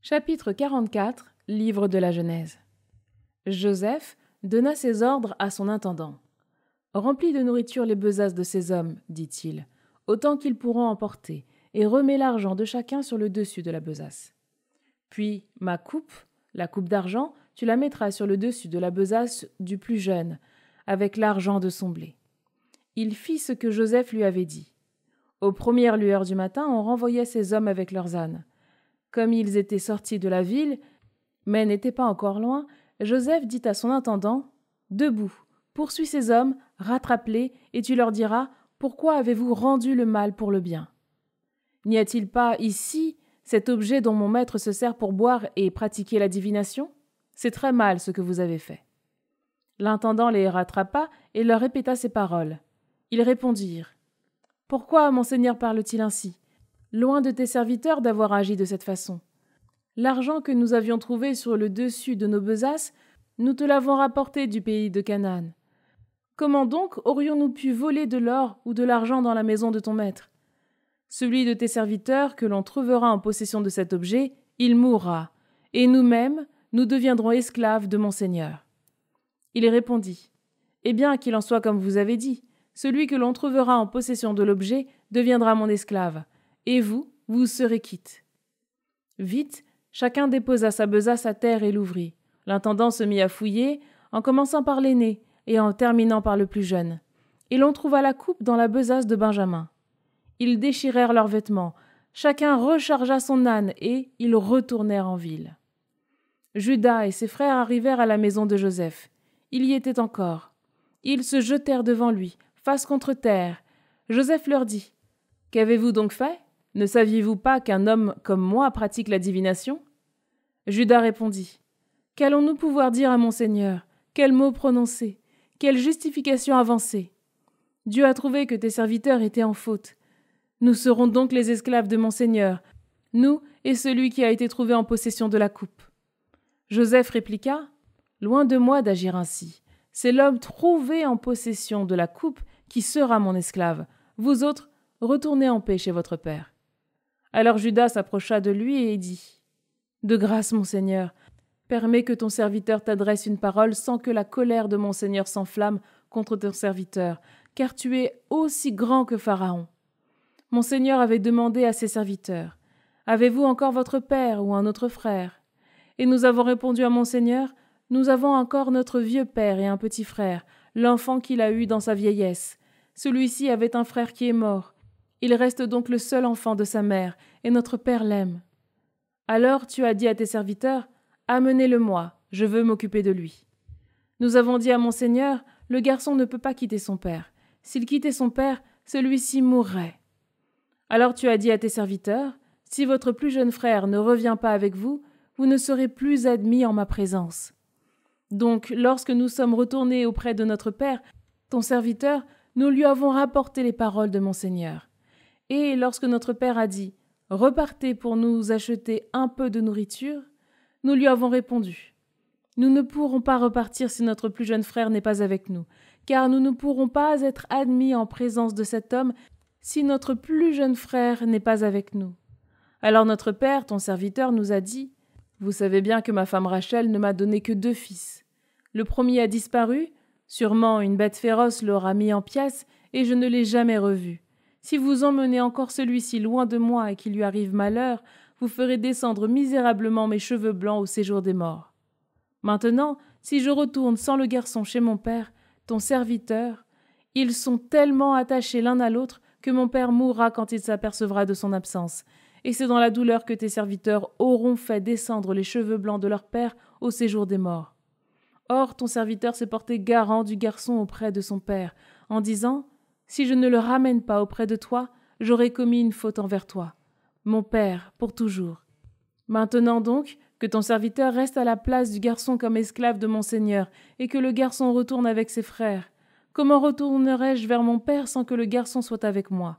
Chapitre 44, Livre de la Genèse. Joseph donna ses ordres à son intendant. « Remplis de nourriture les besaces de ces hommes, dit-il, autant qu'ils pourront emporter, et remets l'argent de chacun sur le dessus de la besace. Puis ma coupe, la coupe d'argent, tu la mettras sur le dessus de la besace du plus jeune, avec l'argent de son blé. » Il fit ce que Joseph lui avait dit. Aux premières lueurs du matin, on renvoyait ces hommes avec leurs ânes. Comme ils étaient sortis de la ville, mais n'étaient pas encore loin, Joseph dit à son intendant « Debout, poursuis ces hommes, rattrape-les, et tu leur diras « Pourquoi avez-vous rendu le mal pour le bien ?» N'y a-t-il pas ici cet objet dont mon maître se sert pour boire et pratiquer la divination? C'est très mal ce que vous avez fait. » L'intendant les rattrapa et leur répéta ces paroles. Ils répondirent « Pourquoi mon Seigneur parle-t-il ainsi? Loin de tes serviteurs d'avoir agi de cette façon. L'argent que nous avions trouvé sur le dessus de nos besaces, nous te l'avons rapporté du pays de Canaan. Comment donc aurions-nous pu voler de l'or ou de l'argent dans la maison de ton maître? Celui de tes serviteurs que l'on trouvera en possession de cet objet, il mourra, et nous-mêmes, nous deviendrons esclaves de mon Seigneur. » Il répondit, « Eh bien, qu'il en soit comme vous avez dit, celui que l'on trouvera en possession de l'objet deviendra mon esclave. Et vous, vous serez quittes. » Vite, chacun déposa sa besace à terre et l'ouvrit. L'intendant se mit à fouiller, en commençant par l'aîné et en terminant par le plus jeune. Et l'on trouva la coupe dans la besace de Benjamin. Ils déchirèrent leurs vêtements, chacun rechargea son âne et ils retournèrent en ville. Judas et ses frères arrivèrent à la maison de Joseph. Il y était encore. Ils se jetèrent devant lui, face contre terre. Joseph leur dit « Qu'avez-vous donc fait ? Ne saviez-vous pas qu'un homme comme moi pratique la divination ?» Judas répondit « Qu'allons-nous pouvoir dire à mon Seigneur? Quels mots prononcer? Quelle justification avancer? Dieu a trouvé que tes serviteurs étaient en faute. Nous serons donc les esclaves de mon Seigneur, nous et celui qui a été trouvé en possession de la coupe. » Joseph répliqua « Loin de moi d'agir ainsi. C'est l'homme trouvé en possession de la coupe qui sera mon esclave. Vous autres, retournez en paix chez votre père. » Alors Judas s'approcha de lui et dit « De grâce, mon Seigneur, permets que ton serviteur t'adresse une parole sans que la colère de mon Seigneur s'enflamme contre ton serviteur, car tu es aussi grand que Pharaon. Mon Seigneur avait demandé à ses serviteurs « Avez-vous encore votre père ou un autre frère ?» Et nous avons répondu à mon Seigneur « Nous avons encore notre vieux père et un petit frère, l'enfant qu'il a eu dans sa vieillesse. Celui-ci avait un frère qui est mort. Il reste donc le seul enfant de sa mère, et notre père l'aime. Alors tu as dit à tes serviteurs, « Amenez-le-moi, je veux m'occuper de lui. » Nous avons dit à mon Seigneur, « Le garçon ne peut pas quitter son père. S'il quittait son père, celui-ci mourrait. » Alors tu as dit à tes serviteurs, « Si votre plus jeune frère ne revient pas avec vous, vous ne serez plus admis en ma présence. » Donc, lorsque nous sommes retournés auprès de notre père, ton serviteur, nous lui avons rapporté les paroles de mon Seigneur. Et lorsque notre père a dit « Repartez pour nous acheter un peu de nourriture », nous lui avons répondu « Nous ne pourrons pas repartir si notre plus jeune frère n'est pas avec nous, car nous ne pourrons pas être admis en présence de cet homme si notre plus jeune frère n'est pas avec nous. » Alors notre père, ton serviteur, nous a dit « Vous savez bien que ma femme Rachel ne m'a donné que 2 fils. Le premier a disparu, sûrement une bête féroce l'aura mis en pièces, et je ne l'ai jamais revu. Si vous emmenez encore celui-ci loin de moi et qu'il lui arrive malheur, vous ferez descendre misérablement mes cheveux blancs au séjour des morts. Maintenant, si je retourne sans le garçon chez mon père, ton serviteur, ils sont tellement attachés l'un à l'autre que mon père mourra quand il s'apercevra de son absence, et c'est dans la douleur que tes serviteurs auront fait descendre les cheveux blancs de leur père au séjour des morts. Or, ton serviteur s'est porté garant du garçon auprès de son père, en disant « Si je ne le ramène pas auprès de toi, j'aurai commis une faute envers toi, mon père, pour toujours. Maintenant donc, que ton serviteur reste à la place du garçon comme esclave de mon Seigneur, et que le garçon retourne avec ses frères. Comment retournerai-je vers mon père sans que le garçon soit avec moi?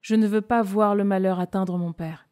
Je ne veux pas voir le malheur atteindre mon père. »